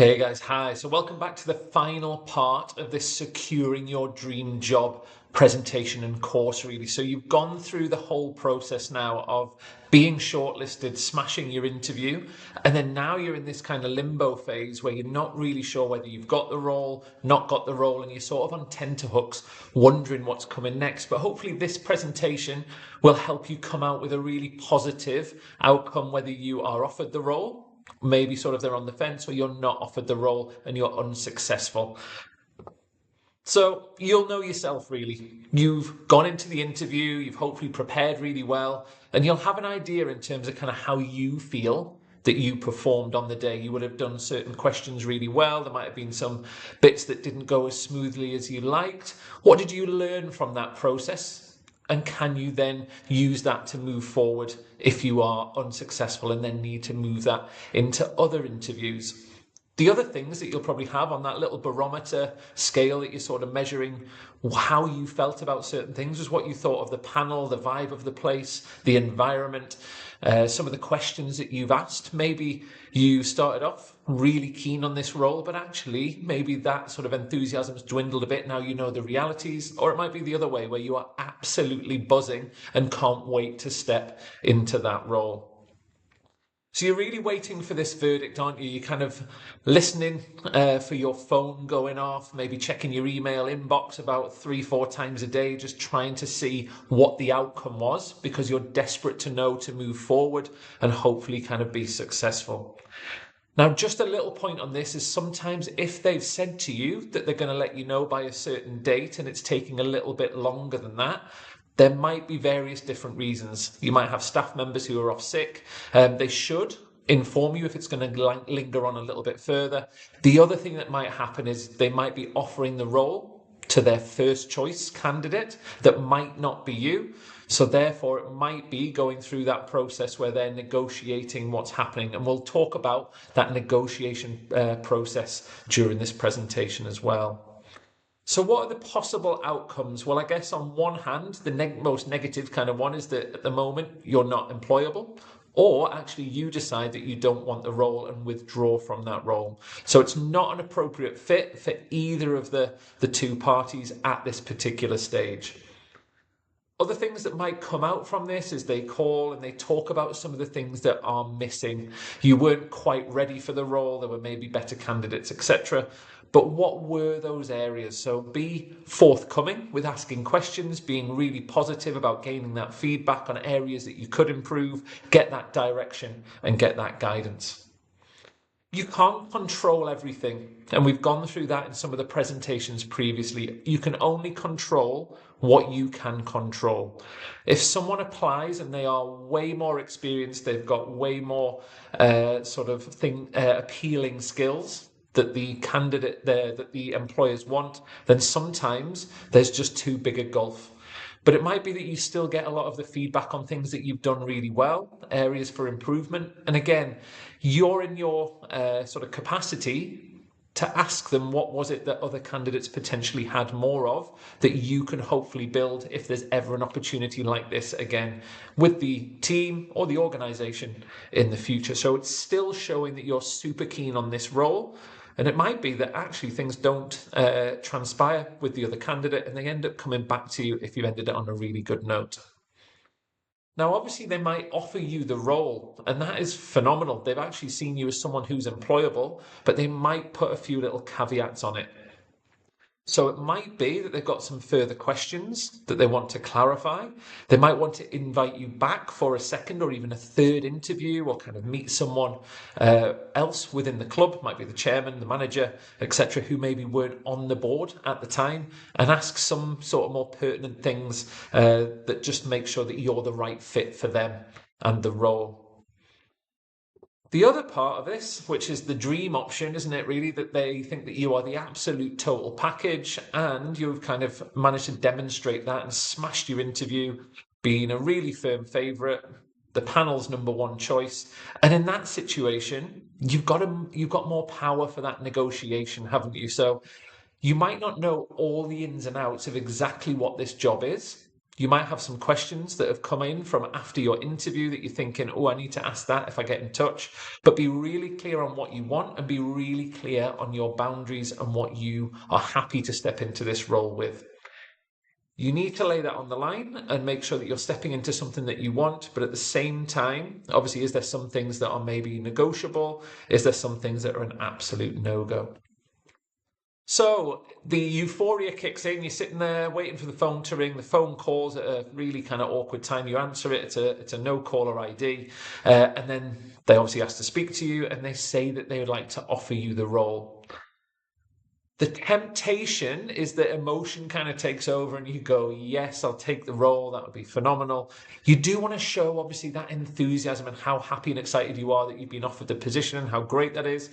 Hey guys, hi. So welcome back to the final part of this securing your dream job presentation and course really. So you've gone through the whole process now of being shortlisted, smashing your interview, and then now you're in this kind of limbo phase where you're not really sure whether you've got the role, not got the role, and you're sort of on tenterhooks wondering what's coming next. But hopefully this presentation will help you come out with a really positive outcome whether you are offered the role, maybe sort of they're on the fence, or you're not offered the role and you're unsuccessful. So you'll know yourself really. You've gone into the interview, you've hopefully prepared really well, and you'll have an idea in terms of kind of how you feel that you performed on the day. You would have done certain questions really well. There might have been some bits that didn't go as smoothly as you liked. What did you learn from that process? And can you then use that to move forward if you are unsuccessful and then need to move that into other interviews? The other things that you'll probably have on that little barometer scale that you're sort of measuring how you felt about certain things was what you thought of the panel, the vibe of the place, the environment, some of the questions that you've asked. Maybe you started off really keen on this role, but actually maybe that sort of enthusiasm's dwindled a bit. Now you know the realities, or it might be the other way where you are absolutely buzzing and can't wait to step into that role. So you're really waiting for this verdict, aren't you? You're kind of listening for your phone going off, maybe checking your email inbox about 3-4 times a day, just trying to see what the outcome was because you're desperate to know to move forward and hopefully kind of be successful. Now, just a little point on this is sometimes if they've said to you that they're going to let you know by a certain date and it's taking a little bit longer than that, there might be various different reasons. You might have staff members who are off sick. They should inform you if it's going to linger on a little bit further. The other thing that might happen is they might be offering the role to their first choice candidate that might not be you. So therefore, it might be going through that process where they're negotiating what's happening. And we'll talk about that negotiation process during this presentation as well. So what are the possible outcomes? Well, I guess on one hand, the most negative kind of one is that at the moment you're not employable, or actually you decide that you don't want the role and withdraw from that role. So it's not an appropriate fit for either of the two parties at this particular stage. Other things that might come out from this is they call and they talk about some of the things that are missing. You weren't quite ready for the role, there were maybe better candidates, etc. But what were those areas? So be forthcoming with asking questions, being really positive about gaining that feedback on areas that you could improve, get that direction and get that guidance. You can't control everything, and we've gone through that in some of the presentations previously. You can only control what you can control. If someone applies and they are way more experienced, they've got way more appealing skills that the candidate there, that the employers want, then sometimes there's just too big a gulf. But it might be that you still get a lot of the feedback on things that you've done really well, areas for improvement. And again, you're in your sort of capacity to ask them what was it that other candidates potentially had more of that you can hopefully build if there's ever an opportunity like this again with the team or the organisation in the future. So it's still showing that you're super keen on this role. And it might be that actually things don't transpire with the other candidate and they end up coming back to you if you ended it on a really good note. Now, obviously, they might offer you the role, and that is phenomenal. They've actually seen you as someone who's employable, but they might put a few little caveats on it. So it might be that they've got some further questions that they want to clarify. They might want to invite you back for a second or even a third interview or kind of meet someone else within the club, might be the chairman, the manager, etc., who maybe weren't on the board at the time, and ask some sort of more pertinent things that just make sure that you're the right fit for them and the role. The other part of this, which is the dream option, isn't it really, that they think that you are the absolute total package and you've kind of managed to demonstrate that and smashed your interview, being a really firm favourite, the panel's number one choice. And in that situation, you've got more power for that negotiation, haven't you? So you might not know all the ins and outs of exactly what this job is, You might have some questions that have come in from after your interview that you're thinking, oh, I need to ask that if I get in touch. But be really clear on what you want and be really clear on your boundaries and what you are happy to step into this role with. You need to lay that on the line and make sure that you're stepping into something that you want, but at the same time, obviously, is there some things that are maybe negotiable? Is there some things that are an absolute no-go? So the euphoria kicks in, you're sitting there waiting for the phone to ring, the phone calls at a really kind of awkward time, you answer it, it's a no-caller ID, and then they obviously ask to speak to you and they say that they would like to offer you the role. The temptation is that emotion kind of takes over and you go, yes, I'll take the role. That would be phenomenal. You do want to show, obviously, that enthusiasm and how happy and excited you are that you've been offered the position and how great that is.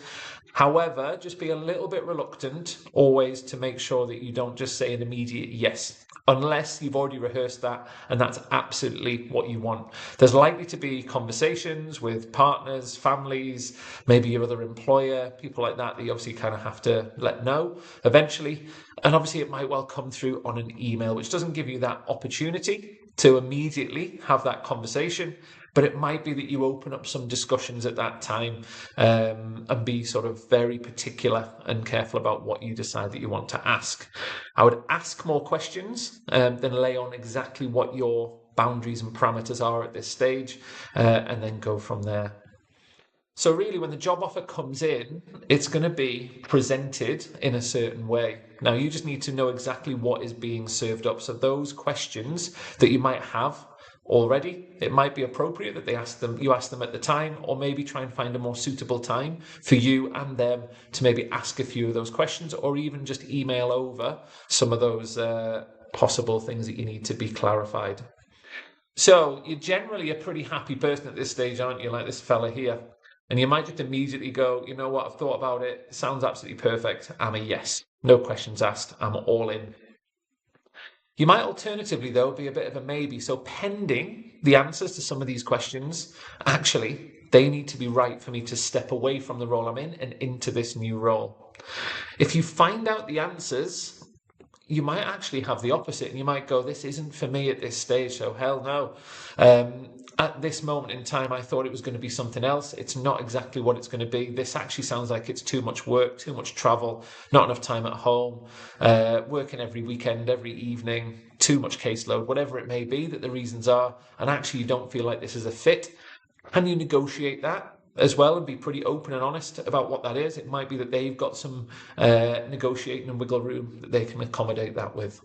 However, just be a little bit reluctant always to make sure that you don't just say an immediate yes, unless you've already rehearsed that and that's absolutely what you want. There's likely to be conversations with partners, families, maybe your other employer, people like that you obviously kind of have to let know eventually. And obviously it might well come through on an email, which doesn't give you that opportunity to immediately have that conversation, but it might be that you open up some discussions at that time, and be sort of very particular and careful about what you decide that you want to ask. I would ask more questions than lay on exactly what your boundaries and parameters are at this stage, and then go from there. So really, when the job offer comes in, it's going to be presented in a certain way. Now, you just need to know exactly what is being served up. So those questions that you might have already, it might be appropriate that you ask them at the time, or maybe try and find a more suitable time for you and them to maybe ask a few of those questions, or even just email over some of those possible things that you need to be clarified. So you're generally a pretty happy person at this stage, aren't you? Like this fella here. And you might just immediately go, you know what, I've thought about it. It sounds absolutely perfect. I'm a yes. No questions asked. I'm all in. You might alternatively, though, be a bit of a maybe. So pending the answers to some of these questions, actually, they need to be right for me to step away from the role I'm in and into this new role. If you find out the answers, you might actually have the opposite, and you might go, this isn't for me at this stage, so hell no. At this moment in time, I thought it was going to be something else. It's not exactly what it's going to be. This actually sounds like it's too much work, too much travel, not enough time at home, working every weekend, every evening, too much caseload, whatever it may be that the reasons are, and actually you don't feel like this is a fit. Can you negotiate that as well and be pretty open and honest about what that is? It might be that they've got some negotiating and wiggle room that they can accommodate that with.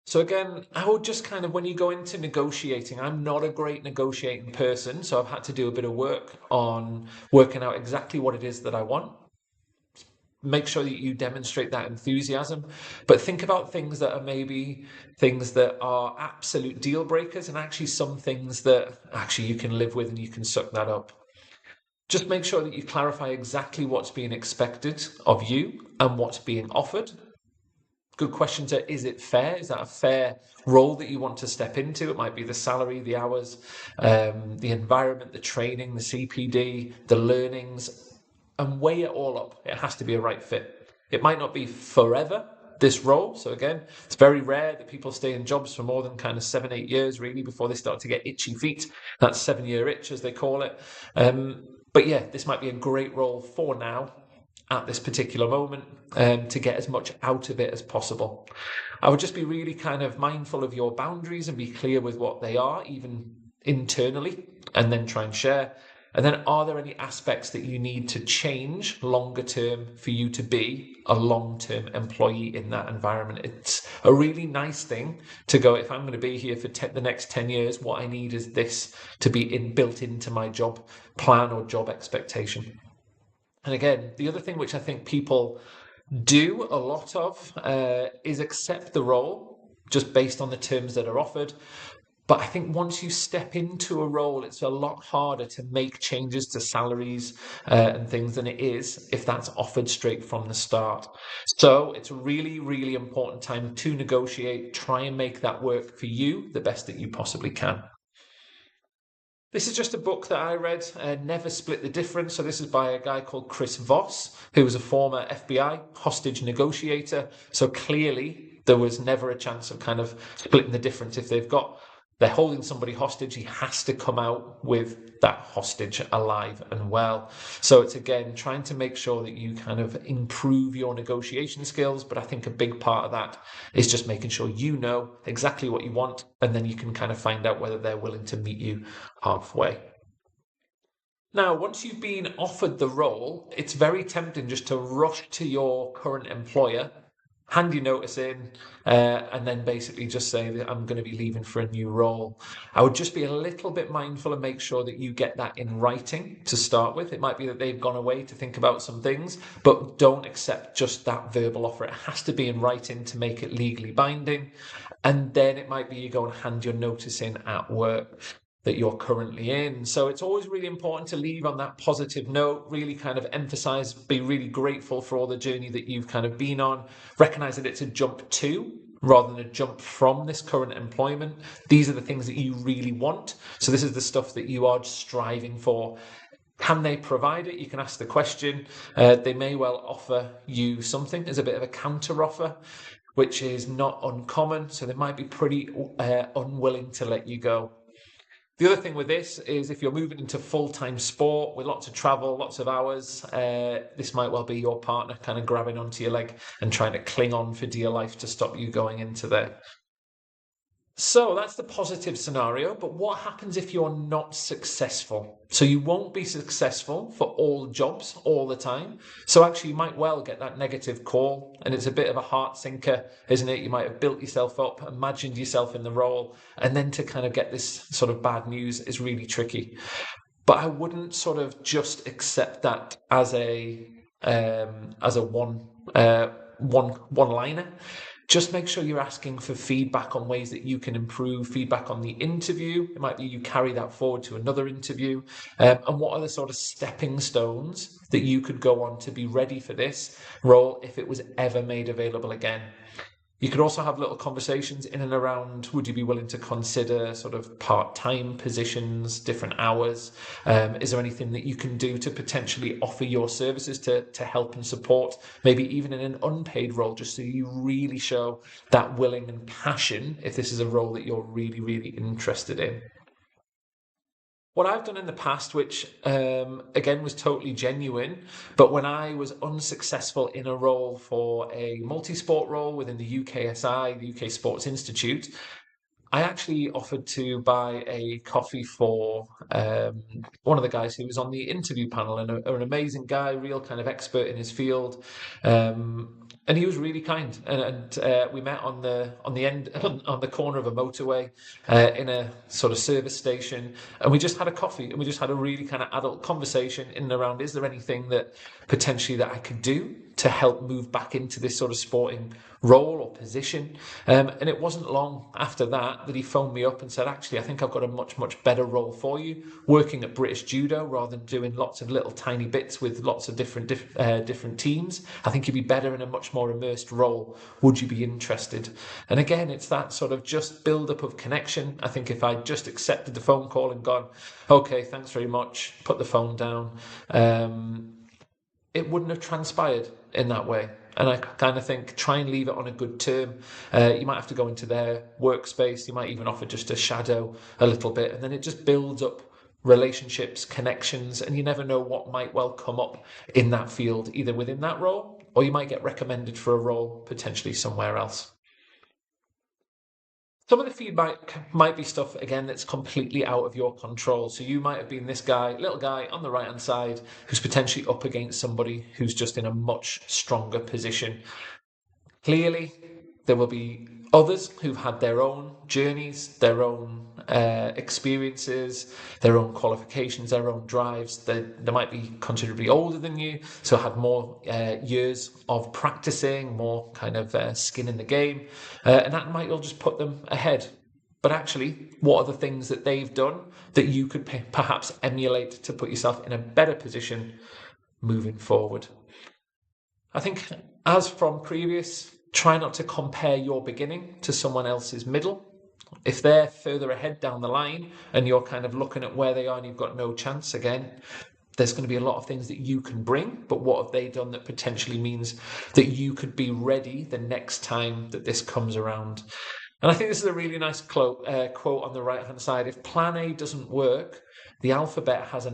So again, I would just kind of, when you go into negotiating, I'm not a great negotiating person, so I've had to do a bit of work on working out exactly what it is that I want. Make sure that you demonstrate that enthusiasm, but think about things that are maybe things that are absolute deal breakers, and actually some things that actually you can live with and you can suck that up. Just make sure that you clarify exactly what's being expected of you and what's being offered. Good questions are, is it fair? Is that a fair role that you want to step into? It might be the salary, the hours, the environment, the training, the CPD, the learnings, and weigh it all up. It has to be a right fit. It might not be forever, this role. So again, it's very rare that people stay in jobs for more than kind of 7-8 years really before they start to get itchy feet. That's 7-year itch, as they call it. But yeah, this might be a great role for now at this particular moment, to get as much out of it as possible. I would just be really kind of mindful of your boundaries and be clear with what they are, even internally, and then try and share. And then, are there any aspects that you need to change longer term for you to be a long-term employee in that environment? It's a really nice thing to go, if I'm going to be here for the next 10 years, what I need is this to be built into my job plan or job expectation. And again, the other thing which I think people do a lot of is accept the role just based on the terms that are offered. But I think once you step into a role, it's a lot harder to make changes to salaries and things than it is if that's offered straight from the start. So it's a really, really important time to negotiate, try and make that work for you the best that you possibly can. This is just a book that I read, Never Split the Difference. So this is by a guy called Chris Voss, who was a former FBI hostage negotiator. So clearly There was never a chance of kind of splitting the difference. If they're holding somebody hostage, he has to come out with that hostage alive and well. So it's, again, trying to make sure that you kind of improve your negotiation skills. But I think a big part of that is just making sure you know exactly what you want, and then you can kind of find out whether they're willing to meet you halfway. Now, once you've been offered the role, it's very tempting just to rush to your current employer, hand your notice in, and then basically just say that I'm going to be leaving for a new role. I would just be a little bit mindful and make sure that you get that in writing to start with. It might be that they've gone away to think about some things, but don't accept just that verbal offer. It has to be in writing to make it legally binding. And then it might be you go and hand your notice in at work that you're currently in. So it's always really important to leave on that positive note, really kind of emphasize, be really grateful for all the journey that you've kind of been on, recognize that it's a jump to rather than a jump from this current employment. These are the things that you really want. So this is the stuff that you are striving for. Can they provide it? You can ask the question. They may well offer you something as a bit of a counter offer, which is not uncommon. So they might be pretty unwilling to let you go. The other thing with this is if you're moving into full-time sport with lots of travel, lots of hours, this might well be your partner kind of grabbing onto your leg and trying to cling on for dear life to stop you going into there. So that's the positive scenario, but what happens if you're not successful? So you won't be successful for all jobs all the time. So actually you might well get that negative call, and it's a bit of a heart sinker, isn't it? You might have built yourself up, imagined yourself in the role, and then to kind of get this sort of bad news is really tricky. But I wouldn't sort of just accept that as a one-liner. Just make sure you're asking for feedback on ways that you can improve, feedback on the interview. It might be you carry that forward to another interview. And what are the sort of stepping stones that you could go on to be ready for this role if it was ever made available again? You could also have little conversations in and around, would you be willing to consider sort of part-time positions, different hours? Is there anything that you can do to potentially offer your services to help and support, maybe even in an unpaid role, just so you really show that willing and passion if this is a role that you're really, really interested in? What I've done in the past, which again was totally genuine, but when I was unsuccessful in a role for a multi-sport role within the UKSI, the UK Sports Institute, I actually offered to buy a coffee for one of the guys who was on the interview panel, and an amazing guy, real kind of expert in his field. And he was really kind, and we met on the end on the corner of a motorway in a sort of service station, and we just had a coffee, and we just had a really kind of adult conversation in and around, is there anything that potentially that I could do to help move back into this sort of sporting role or position? And it wasn't long after that he phoned me up and said, actually, I think I've got a much, much better role for you, working at British Judo rather than doing lots of little tiny bits with lots of different teams. I think you'd be better in a much more immersed role. Would you be interested? And again, it's that sort of just build-up of connection. I think if I just accepted the phone call and gone, okay, thanks very much, put the phone down, it wouldn't have transpired in that way. And I kind of think, try and leave it on a good term. You might have to go into their workspace. You might even offer just to shadow a little bit. And then it just builds up relationships, connections, and you never know what might well come up in that field, either within that role, or you might get recommended for a role potentially somewhere else. Some of the feedback might be stuff, again, that's completely out of your control. So you might have been this guy, little guy on the right-hand side, who's potentially up against somebody who's just in a much stronger position. Clearly, there will be others who've had their own journeys, their own experiences, their own qualifications, their own drives. They might be considerably older than you, so have more years of practicing, more kind of skin in the game, and that might all just put them ahead. But actually, what are the things that they've done that you could perhaps emulate to put yourself in a better position moving forward? I think, as from previous, try not to compare your beginning to someone else's middle. If they're further ahead down the line and you're kind of looking at where they are and you've got no chance, again, There's going to be a lot of things that you can bring, but what have they done that potentially means that you could be ready the next time that this comes around? And I think this is a really nice quote on the right-hand side. If plan A doesn't work, the alphabet has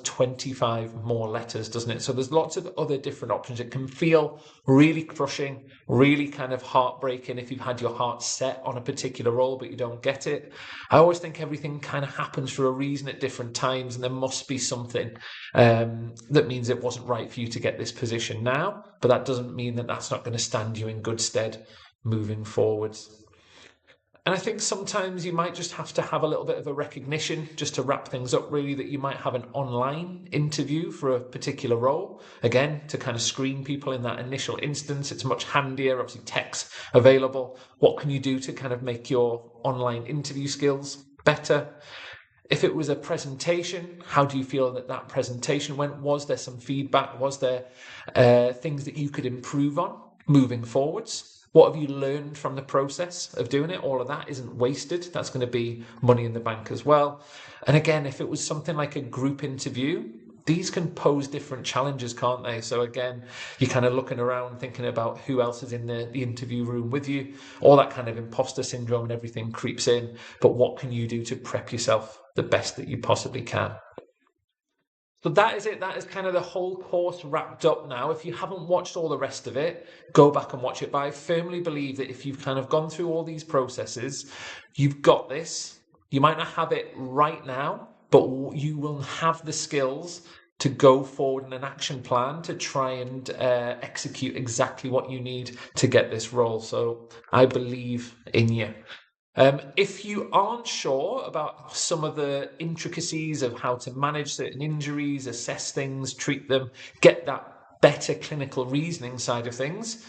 25 more letters, doesn't it? So there's lots of other different options. It can feel really crushing, really kind of heartbreaking if you've had your heart set on a particular role, but you don't get it. I always think everything kind of happens for a reason at different times, and there must be something that means it wasn't right for you to get this position now, but that doesn't mean that that's not going to stand you in good stead moving forwards. And I think sometimes you might just have to have a little bit of a recognition, just to wrap things up really, that you might have an online interview for a particular role. Again, to kind of screen people in that initial instance, it's much handier, obviously tech's available. What can you do to kind of make your online interview skills better? If it was a presentation, how do you feel that presentation went? Was there some feedback? Was there things that you could improve on moving forwards? What have you learned from the process of doing it? All of that isn't wasted. That's going to be money in the bank as well. And again, if it was something like a group interview, these can pose different challenges, can't they? So again, you're kind of looking around thinking about who else is in the interview room with you. All that kind of imposter syndrome and everything creeps in. But what can you do to prep yourself the best that you possibly can? So that is it. That is kind of the whole course wrapped up now. If you haven't watched all the rest of it, go back and watch it. But I firmly believe that if you've kind of gone through all these processes, you've got this. You might not have it right now, but you will have the skills to go forward in an action plan to try and execute exactly what you need to get this role. So I believe in you. If you aren't sure about some of the intricacies of how to manage certain injuries, assess things, treat them, get that better clinical reasoning side of things,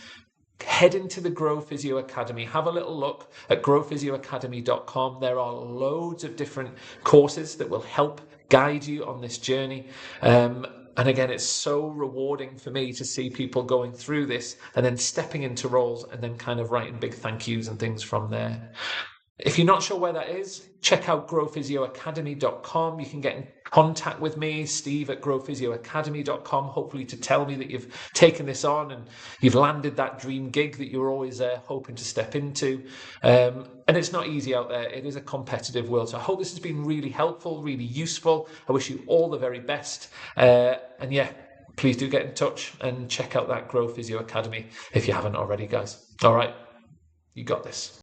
head into the Grow Physio Academy. Have a little look at growphysioacademy.com. There are loads of different courses that will help guide you on this journey. And again, it's so rewarding for me to see people going through this and then stepping into roles and then kind of writing big thank yous and things from there. If you're not sure where that is, check out growphysioacademy.com. You can get in contact with me, Steve at growphysioacademy.com, hopefully to tell me that you've taken this on and you've landed that dream gig that you're always hoping to step into. And it's not easy out there. It is a competitive world. So I hope this has been really helpful, really useful. I wish you all the very best. And yeah, please do get in touch and check out that Grow Physio Academy if you haven't already, guys. All right, you got this.